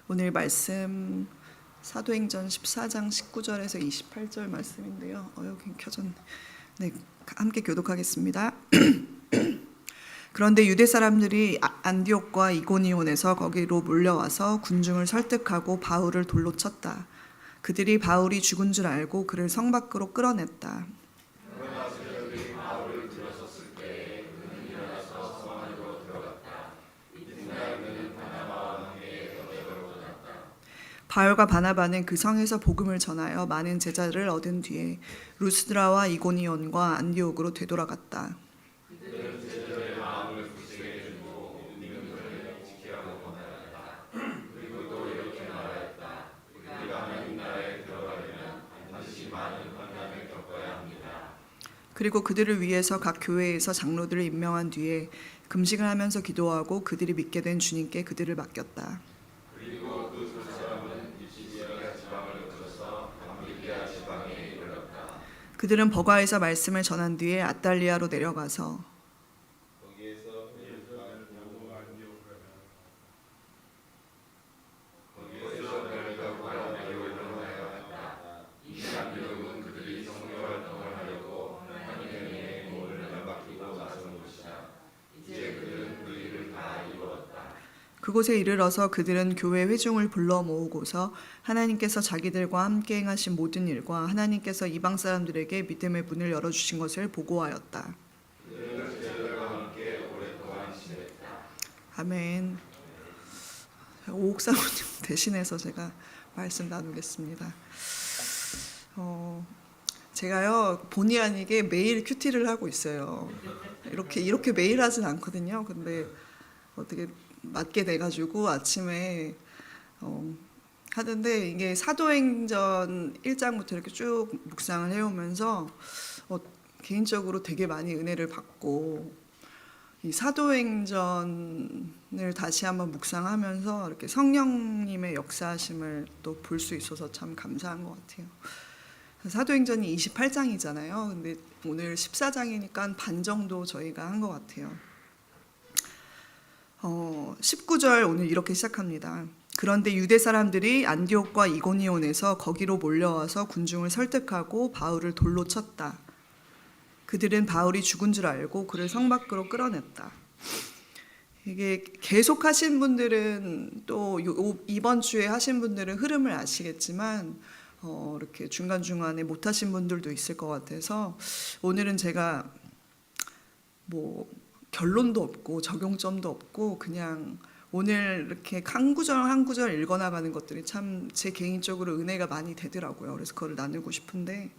오늘 말씀 사도행전 14장 19절에서 28절 말씀인데요. 여기 켜졌네. 네, 함께 교독하겠습니다. 그런데 유대 사람들이 안디옥과 이고니온에서 거기로 몰려와서 군중을 설득하고 바울을 돌로 쳤다. 그들이 바울이 죽은 줄 알고 그를 성 밖으로 끌어냈다. 바울과 바나바는 그 성에서 복음을 전하여 많은 제자를 얻은 뒤에 루스드라와 이고니온과 안디옥으로 되돌아갔다. 그리고 그들을 위해서 각 교회에서 장로들을 임명한 뒤에 금식을 하면서 기도하고 그들이 믿게 된 주님께 그들을 맡겼다. 그들은 버가에서 말씀을 전한 뒤에 아달리아로 내려가서 그곳에 이르러서 그들은 교회 회중을 불러 모으고서 하나님께서 자기들과 함께 행하신 모든 일과 하나님께서 이방 사람들에게 믿음의 문을 열어주신 것을 보고하였다. 아멘. 오옥 사모님 대신해서 제가 말씀 나누겠습니다. 제가요 본의 아니게 매일 큐티를 하고 있어요. 이렇게 매일 하진 않거든요. 근데 어떻게 맡게 돼가지고 아침에 하는데 이게 사도행전 1장부터 이렇게 쭉 묵상을 해오면서 개인적으로 되게 많이 은혜를 받고 이 사도행전을 다시 한번 묵상하면서 이렇게 성령님의 역사하심을 또 볼 수 있어서 참 감사한 것 같아요. 사도행전이 28장이잖아요. 근데 오늘 14장이니까 반 정도 저희가 한 것 같아요. 19절 오늘 이렇게 시작합니다. 그런데 유대 사람들이 안디옥과 이고니온에서 거기로 몰려와서 군중을 설득하고 바울을 돌로 쳤다. 그들은 바울이 죽은 줄 알고 그를 성 밖으로 끌어냈다. 이게 계속 하신 분들은 또 이번 주에 하신 분들은 흐름을 아시겠지만 이렇게 중간중간에 못 하신 분들도 있을 것 같아서 오늘은 제가 결론도 없고 적용점도 없고 그냥 오늘 이렇게 한 구절 한 구절 읽어나가는 것들이 참 제 개인적으로 은혜가 많이 되더라고요. 그래서 그걸 나누고 싶은데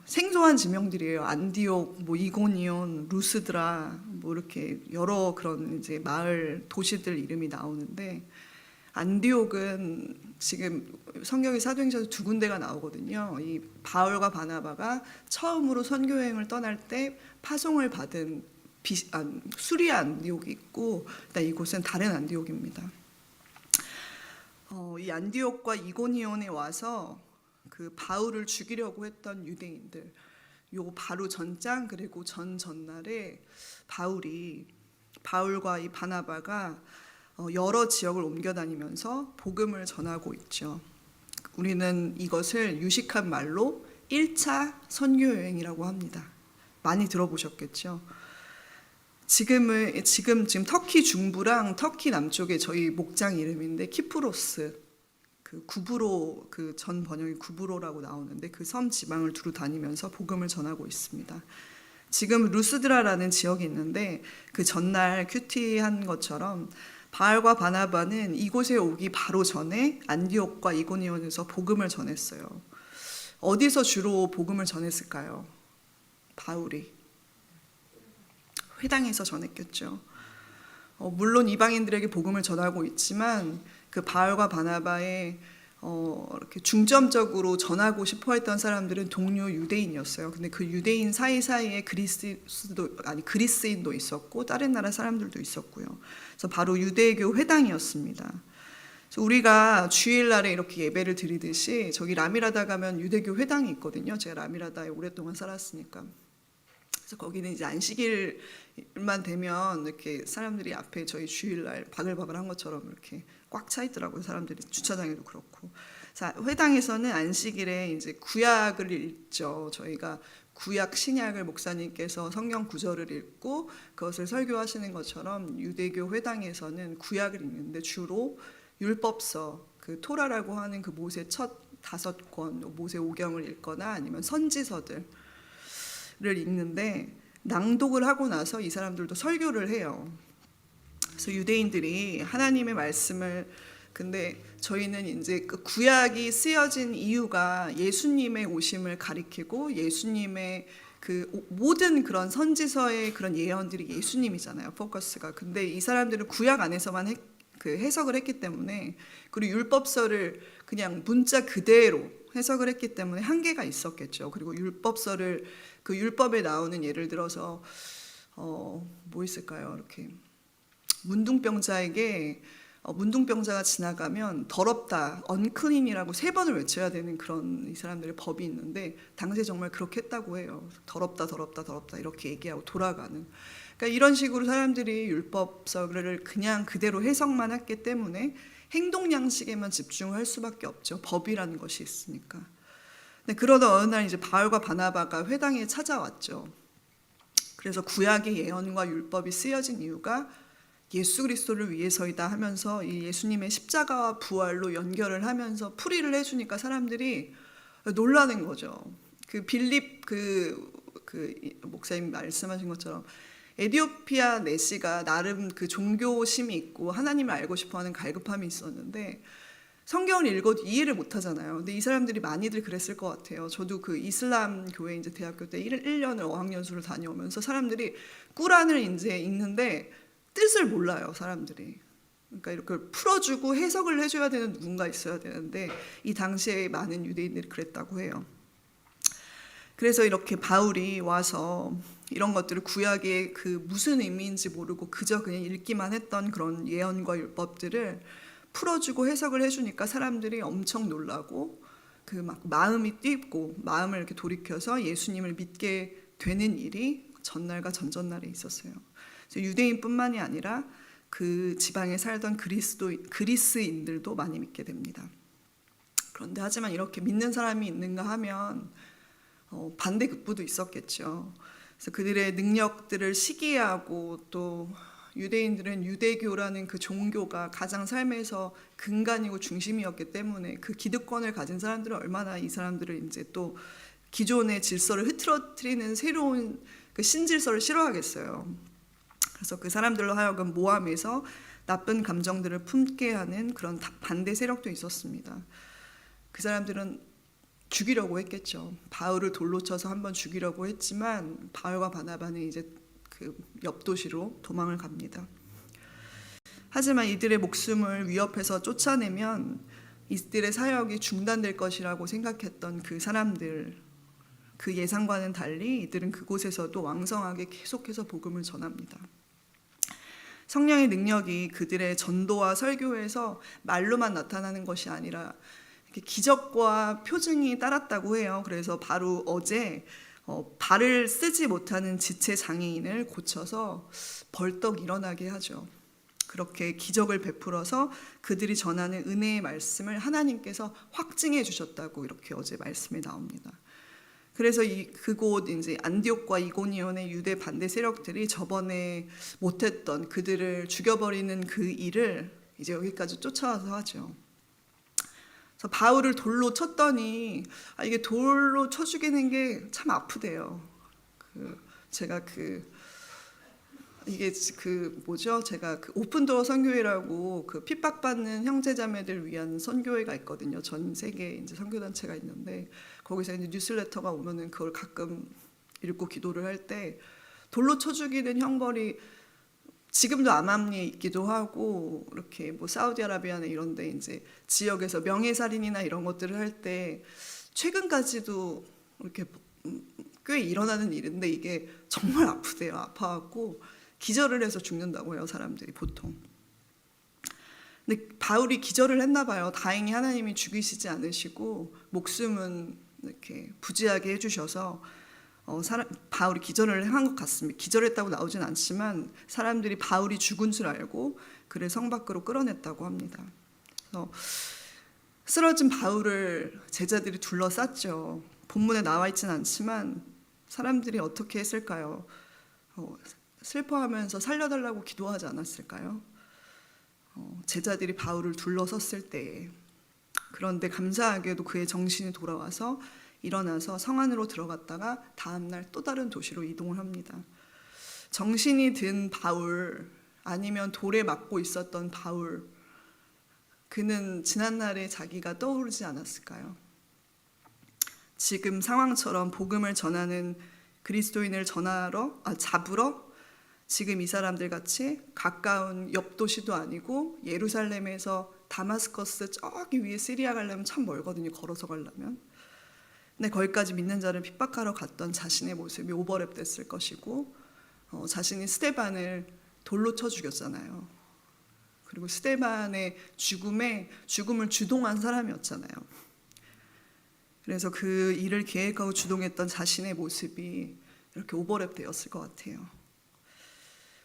생소한 지명들이에요. 안디옥, 이고니온, 루스드라 이렇게 여러 그런 이제 마을 도시들 이름이 나오는데 안디옥은 지금 성경의 사도행전에서 두 군데가 나오거든요. 이 바울과 바나바가 처음으로 선교여행을 떠날 때 파송을 받은 수리아 안디옥이 있고 이곳은 다른 안디옥입니다. 이 안디옥과 이고니온에 와서 그 바울을 죽이려고 했던 유대인들, 요 바로 전장 그리고 전날에 바울과 이 바나바가 여러 지역을 옮겨 다니면서 복음을 전하고 있죠. 우리는 이것을 유식한 말로 1차 선교 여행이라고 합니다. 많이 들어보셨겠죠. 지금 터키 중부랑 터키 남쪽에 저희 목장 이름인데 키프로스, 그 구브로, 그 전 번역이 구브로라고 나오는데 그 섬 지방을 두루 다니면서 복음을 전하고 있습니다. 지금 루스드라라는 지역이 있는데 그 전날 큐티한 것처럼 바울과 바나바는 이곳에 오기 바로 전에 안디옥과 이고니온에서 복음을 전했어요. 어디서 주로 복음을 전했을까요? 바울이 회당에서 전했겠죠. 물론 이방인들에게 복음을 전하고 있지만 그 바울과 바나바의 이렇게 중점적으로 전하고 싶어했던 사람들은 동료 유대인이었어요. 근데 그 유대인 사이사이에 그리스인도 있었고 다른 나라 사람들도 있었고요. 그래서 바로 유대교 회당이었습니다. 그래서 우리가 주일날에 이렇게 예배를 드리듯이 저기 라미라다 가면 유대교 회당이 있거든요. 제가 라미라다에 오랫동안 살았으니까. 그래서 거기는 이제 안식일만 되면 이렇게 사람들이 앞에 저희 주일날 바글바글한 것처럼 이렇게 꽉 차 있더라고요. 사람들이 주차장에도 그렇고. 자, 회당에서는 안식일에 이제 구약을 읽죠. 저희가 구약 신약을 목사님께서 성경 구절을 읽고 그것을 설교하시는 것처럼 유대교 회당에서는 구약을 읽는데 주로 율법서, 그 토라라고 하는 그 모세 첫 5권, 모세 오경을 읽거나 아니면 선지서들을 읽는데 낭독을 하고 나서 이 사람들도 설교를 해요. 그래서 유대인들이 하나님의 말씀을, 근데 저희는 이제 그 구약이 쓰여진 이유가 예수님의 오심을 가리키고 예수님의 그 모든 그런 선지서의 그런 예언들이 예수님이잖아요, 포커스가. 근데 이 사람들은 구약 안에서만 그 해석을 했기 때문에, 그리고 율법서를 그냥 문자 그대로 해석을 했기 때문에 한계가 있었겠죠. 그리고 율법서를, 그 율법에 나오는 예를 들어서 뭐 있을까요? 이렇게 문둥병자에게 문둥병자가 지나가면 더럽다, unclean이라고 3번을 외쳐야 되는 그런 이 사람들의 법이 있는데 당시에 정말 그렇게 했다고 해요. 더럽다, 더럽다, 더럽다 이렇게 얘기하고 돌아가는. 그러니까 이런 식으로 사람들이 율법서를 그냥 그대로 해석만 했기 때문에 행동 양식에만 집중할 수밖에 없죠. 법이라는 것이 있으니까. 근데 그러다 어느 날 이제 바울과 바나바가 회당에 찾아왔죠. 그래서 구약의 예언과 율법이 쓰여진 이유가 예수 그리스도를 위해서이다 하면서 이 예수님의 십자가와 부활로 연결을 하면서 풀이를 해주니까 사람들이 놀라는 거죠. 그 빌립 그 목사님 말씀하신 것처럼 에디오피아 내시가 나름 그 종교심이 있고 하나님을 알고 싶어하는 갈급함이 있었는데 성경을 읽어도 이해를 못 하잖아요. 근데 이 사람들이 많이들 그랬을 것 같아요. 저도 그 이슬람 교회 이제 대학교 때 1년을 어학연수를 다녀오면서 사람들이 꾸란을 이제 읽는데 뜻을 몰라요, 사람들이. 그러니까 이렇게 풀어주고 해석을 해줘야 되는 누군가 있어야 되는데 이 당시에 많은 유대인들이 그랬다고 해요. 그래서 이렇게 바울이 와서 이런 것들을 구약의 그 무슨 의미인지 모르고 그저 그냥 읽기만 했던 그런 예언과 율법들을 풀어주고 해석을 해주니까 사람들이 엄청 놀라고 그 막 마음이 뛰고 마음을 이렇게 돌이켜서 예수님을 믿게 되는 일이 전날과 전전날에 있었어요. 유대인뿐만이 아니라 그 지방에 살던 그리스인들도 많이 믿게 됩니다. 그런데 하지만 이렇게 믿는 사람이 있는가 하면 반대급부도 있었겠죠. 그래서 그들의 능력들을 시기하고 또 유대인들은 유대교라는 그 종교가 가장 삶에서 근간이고 중심이었기 때문에 그 기득권을 가진 사람들은 얼마나 이 사람들을 이제 또 기존의 질서를 흐트러뜨리는 새로운 그 신질서를 싫어하겠어요. 그래서 그 사람들로 하여금 모함해서 나쁜 감정들을 품게 하는 그런 반대 세력도 있었습니다. 그 사람들은 죽이려고 했겠죠. 바울을 돌로 쳐서 한번 죽이려고 했지만 바울과 바나바는 이제 그 옆 도시로 도망을 갑니다. 하지만 이들의 목숨을 위협해서 쫓아내면 이들의 사역이 중단될 것이라고 생각했던 그 사람들, 그 예상과는 달리 이들은 그곳에서도 왕성하게 계속해서 복음을 전합니다. 성령의 능력이 그들의 전도와 설교에서 말로만 나타나는 것이 아니라 기적과 표징이 따랐다고 해요. 그래서 바로 어제 발을 쓰지 못하는 지체 장애인을 고쳐서 벌떡 일어나게 하죠. 그렇게 기적을 베풀어서 그들이 전하는 은혜의 말씀을 하나님께서 확증해 주셨다고 이렇게 어제 말씀에 나옵니다. 그래서 그곳 이제 안디옥과 이고니온의 유대 반대 세력들이 저번에 못했던 그들을 죽여버리는 그 일을 이제 여기까지 쫓아와서 하죠. 그래서 바울을 돌로 쳤더니 이게 돌로 쳐 죽이는 게 참 아프대요. 제가 이게 제가 그 오픈도어 선교회라고 그 핍박받는 형제자매들 위한 선교회가 있거든요. 전 세계 이제 선교단체가 있는데 거기서 이제 뉴스레터가 오면은 그걸 가끔 읽고 기도를 할 때 돌로 쳐 죽이는 형벌이 지금도 암암리에 있기도 하고 이렇게 뭐 사우디아라비아나 이런데 이제 지역에서 명예살인이나 이런 것들을 할 때 최근까지도 이렇게 꽤 일어나는 일인데 이게 정말 아프대요. 아파갖고 기절을 해서 죽는다고 해요, 사람들이 보통. 근데 바울이 기절을 했나 봐요. 다행히 하나님이 죽이시지 않으시고 목숨은 이렇게 부지하게 해주셔서 바울이 기절을 한 것 같습니다. 기절했다고 나오진 않지만 사람들이 바울이 죽은 줄 알고 그를 성 밖으로 끌어냈다고 합니다. 그래서 쓰러진 바울을 제자들이 둘러쌌죠. 본문에 나와 있진 않지만 사람들이 어떻게 했을까요? 슬퍼하면서 살려달라고 기도하지 않았을까요? 제자들이 바울을 둘러섰을 때. 그런데 감사하게도 그의 정신이 돌아와서 일어나서 성 안으로 들어갔다가 다음날 또 다른 도시로 이동을 합니다. 정신이 든 바울, 아니면 돌에 맞고 있었던 바울, 그는 지난날에 자기가 떠오르지 않았을까요? 지금 상황처럼 복음을 전하는 그리스도인을 잡으러 지금 이 사람들 같이 가까운 옆 도시도 아니고 예루살렘에서 다마스커스 저기 위에 시리아 가려면 참 멀거든요. 걸어서 가려면. 근데 거기까지 믿는 자를 핍박하러 갔던 자신의 모습이 오버랩 됐을 것이고, 자신이 스데반을 돌로 쳐 죽였잖아요. 그리고 스데반의 죽음을 주동한 사람이었잖아요. 그래서 그 일을 계획하고 주동했던 자신의 모습이 이렇게 오버랩 되었을 것 같아요.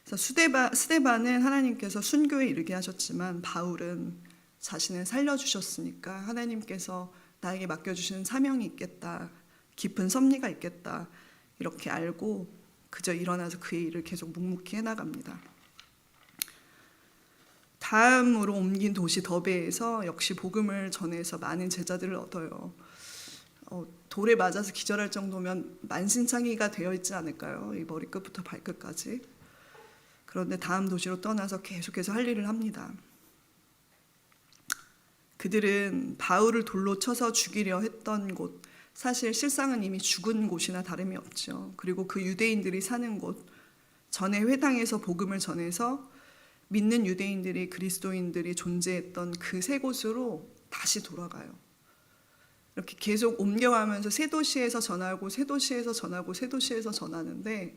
그래서 스데반은 하나님께서 순교에 이르게 하셨지만 바울은 자신을 살려주셨으니까 하나님께서 나에게 맡겨주시는 사명이 있겠다, 깊은 섭리가 있겠다, 이렇게 알고 그저 일어나서 그의 일을 계속 묵묵히 해나갑니다. 다음으로 옮긴 도시 더베에서 역시 복음을 전해서 많은 제자들을 얻어요. 돌에 맞아서 기절할 정도면 만신창이가 되어 있지 않을까요? 이 머리끝부터 발끝까지. 그런데 다음 도시로 떠나서 계속해서 할 일을 합니다. 그들은 바울을 돌로 쳐서 죽이려 했던 곳, 사실 실상은 이미 죽은 곳이나 다름이 없죠. 그리고 그 유대인들이 사는 곳, 전에 회당에서 복음을 전해서 믿는 유대인들이, 그리스도인들이 존재했던 그 세 곳으로 다시 돌아가요. 이렇게 계속 옮겨가면서 세 도시에서 전하고 세 도시에서 전하고 세 도시에서 전하는데,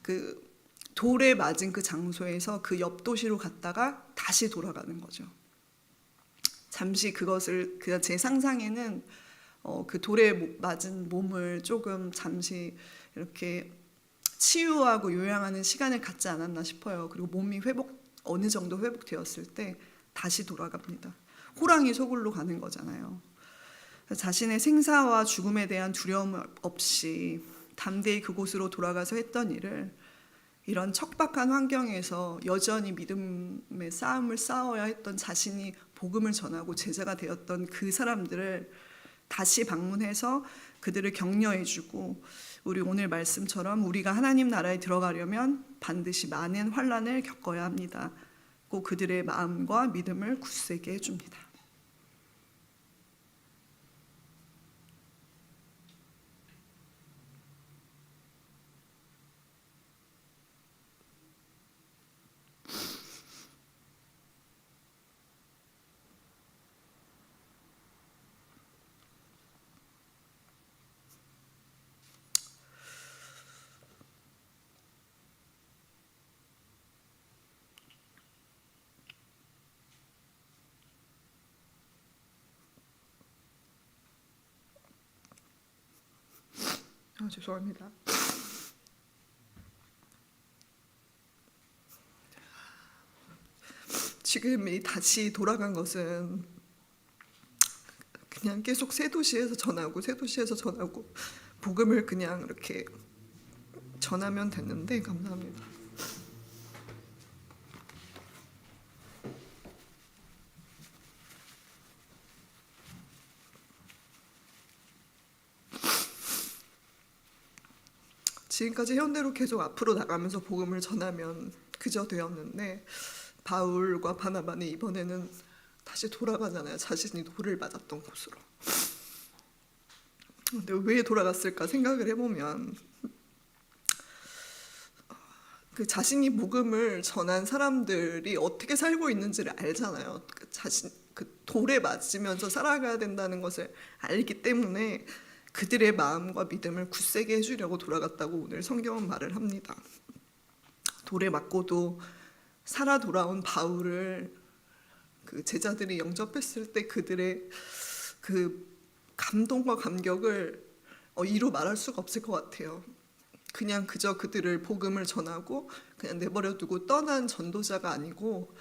그 돌에 맞은 그 장소에서 그 옆 도시로 갔다가 다시 돌아가는 거죠. 잠시 그것을 제 상상에는 그 돌에 맞은 몸을 조금 잠시 이렇게 치유하고 요양하는 시간을 갖지 않았나 싶어요. 그리고 몸이 어느 정도 회복되었을 때 다시 돌아갑니다. 호랑이 소굴로 가는 거잖아요. 자신의 생사와 죽음에 대한 두려움 없이 담대히 그곳으로 돌아가서 했던 일을 이런 척박한 환경에서 여전히 믿음의 싸움을 싸워야 했던 자신이 복음을 전하고 제자가 되었던 그 사람들을 다시 방문해서 그들을 격려해주고, 우리 오늘 말씀처럼 우리가 하나님 나라에 들어가려면 반드시 많은 환난을 겪어야 합니다. 꼭 그들의 마음과 믿음을 굳세게 해줍니다. 죄송합니다. 지금 다시 돌아간 것은 그냥 계속 새 도시에서 전하고 새 도시에서 전하고 복음을 그냥 이렇게 전하면 됐는데, 감사합니다. 지금까지 해온 대로 계속 앞으로 나가면서 복음을 전하면 그저 되었는데, 바울과 바나바는 이번에는 다시 돌아가잖아요. 자신이 돌을 맞았던 곳으로. 근데 왜 돌아갔을까 생각을 해보면, 그 자신이 복음을 전한 사람들이 어떻게 살고 있는지를 알잖아요. 그 돌에 맞으면서 살아가야 된다는 것을 알기 때문에 그들의 마음과 믿음을 굳세게 해주려고 돌아갔다고 오늘 성경은 말을 합니다. 돌에 맞고도 살아 돌아온 바울을 그 제자들이 영접했을 때 그들의 그 감동과 감격을 이루 말할 수가 없을 것 같아요. 그냥 그저 그들을 복음을 전하고 그냥 내버려두고 떠난 전도자가 아니고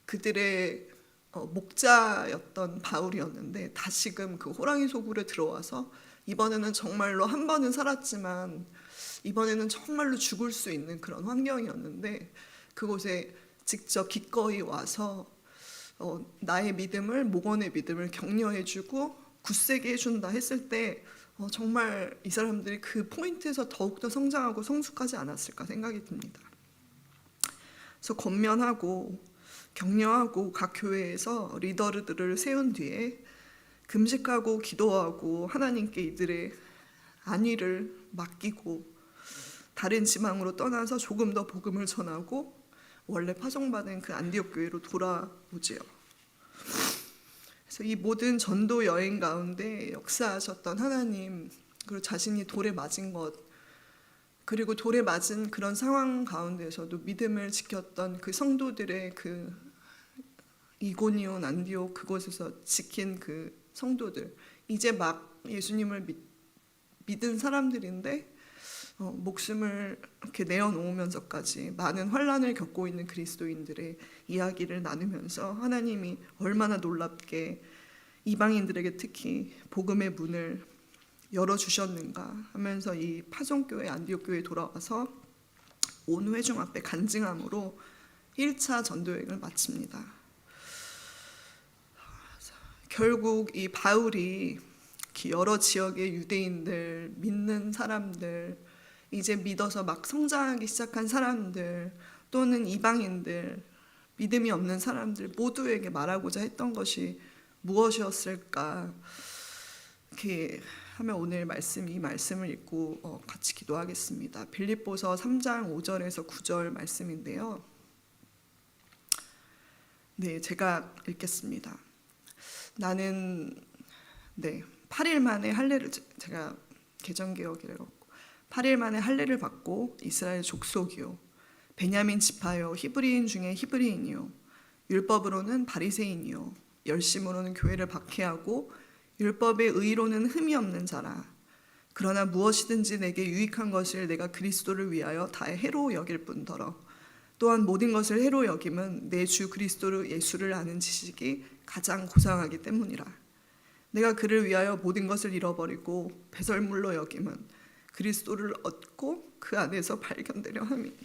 그들의 목자였던 바울이었는데 다시금 그 호랑이 소굴에 들어와서 이번에는 정말로 한 번은 살았지만 이번에는 정말로 죽을 수 있는 그런 환경이었는데 그곳에 직접 기꺼이 와서 나의 믿음을, 목원의 믿음을 격려해주고 굳세게 해준다 했을 때 정말 이 사람들이 그 포인트에서 더욱더 성장하고 성숙하지 않았을까 생각이 듭니다. 그래서 권면하고 격려하고 각 교회에서 리더들을 세운 뒤에 금식하고 기도하고 하나님께 이들의 안위를 맡기고 다른 지방으로 떠나서 조금 더 복음을 전하고 원래 파송받은 그 안디옥 교회로 돌아오지요. 그래서 이 모든 전도 여행 가운데 역사하셨던 하나님, 그리고 자신이 돌에 맞은 것, 그리고 돌에 맞은 그런 상황 가운데서도 믿음을 지켰던 그 성도들의 그 이고니온, 안디옥 그곳에서 지킨 그 성도들, 이제 막 예수님을 믿은 사람들인데 목숨을 이렇게 내어놓으면서까지 많은 환난을 겪고 있는 그리스도인들의 이야기를 나누면서 하나님이 얼마나 놀랍게 이방인들에게 특히 복음의 문을 열어주셨는가 하면서 이 파송교회 안디옥 교회에 돌아와서 온 회중 앞에 간증함으로 1차 전도여행을 마칩니다. 결국 이 바울이 여러 지역의 유대인들, 믿는 사람들, 이제 믿어서 막 성장하기 시작한 사람들 또는 이방인들, 믿음이 없는 사람들 모두에게 말하고자 했던 것이 무엇이었을까? 이렇게 하면 오늘 이 말씀을 읽고 같이 기도하겠습니다. 빌립보서 3장 5절에서 9절 말씀인데요. 네, 제가 읽겠습니다. 나는 8일 만에 할례를, 제가 개정개혁이라 갖고 8일 만에 할례를 받고 이스라엘 족속이요 베냐민 지파요 히브리인 중에 히브리인이요 율법으로는 바리새인이요 열심으로는 교회를 박해하고 율법의 의로는 흠이 없는 자라. 그러나 무엇이든지 내게 유익한 것을 내가 그리스도를 위하여 다 해로 여길 뿐더러 또한 모든 것을 해로 여김은 내 주 그리스도 예수를 아는 지식이 가장 고상하기 때문이라. 내가 그를 위하여 모든 것을 잃어버리고 배설물로 여김은 그리스도를 얻고 그 안에서 발견되려 함이니.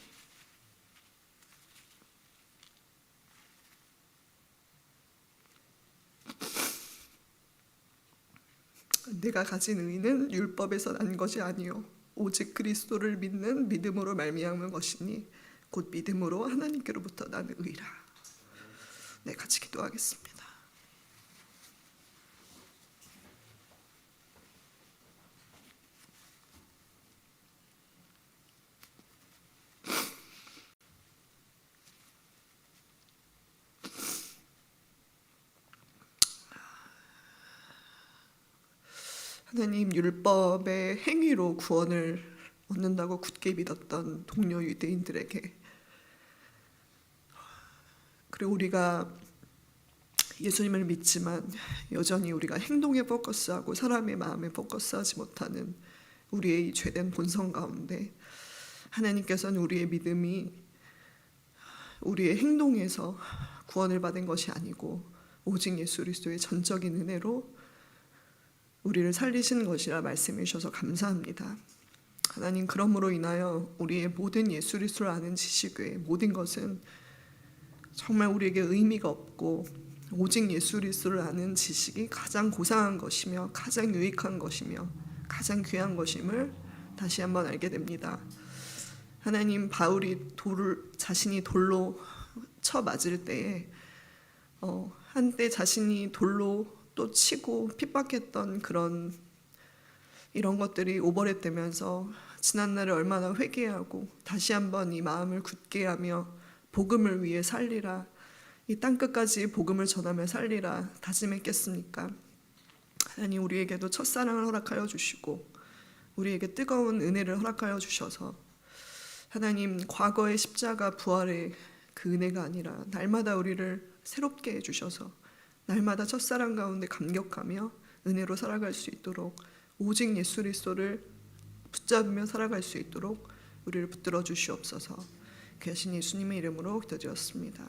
내가 가진 의는 율법에서 난 것이 아니요 오직 그리스도를 믿는 믿음으로 말미암은 것이니 곧 믿음으로 하나님께로부터 나는 의라. 네, 같이 기도하겠습니다. 하나님, 율법의 행위로 구원을 얻는다고 굳게 믿었던 동료 유대인들에게, 그리고 우리가 예수님을 믿지만 여전히 우리가 행동에 포커스하고 사람의 마음에 포커스하지 못하는 우리의 죄된 본성 가운데 하나님께서는 우리의 믿음이 우리의 행동에서 구원을 받은 것이 아니고 오직 예수 그리스도의 전적인 은혜로 우리를 살리신 것이라 말씀해 주셔서 감사합니다. 하나님, 그러므로 인하여 우리의 모든 예수 그리스도를 아는 지식 외에 모든 것은 정말 우리에게 의미가 없고 오직 예수 그리스도를 아는 지식이 가장 고상한 것이며 가장 유익한 것이며 가장 귀한 것임을 다시 한번 알게 됩니다. 하나님, 바울이 자신이 돌로 쳐 맞을 때에 한때 자신이 돌로 또 치고 핍박했던 이런 것들이 오버랩되면서 지난날을 얼마나 회개하고 다시 한번 이 마음을 굳게 하며 복음을 위해 살리라, 이 땅끝까지 복음을 전하며 살리라 다짐했겠습니까? 하나님, 우리에게도 첫사랑을 허락하여 주시고 우리에게 뜨거운 은혜를 허락하여 주셔서 하나님, 과거의 십자가 부활의 그 은혜가 아니라 날마다 우리를 새롭게 해주셔서 날마다 첫사랑 가운데 감격하며 은혜로 살아갈 수 있도록 오직 예수 그리스도를 붙잡으며 살아갈 수 있도록 우리를 붙들어 주시옵소서. 귀하신 예수님의 이름으로 기도드렸습니다.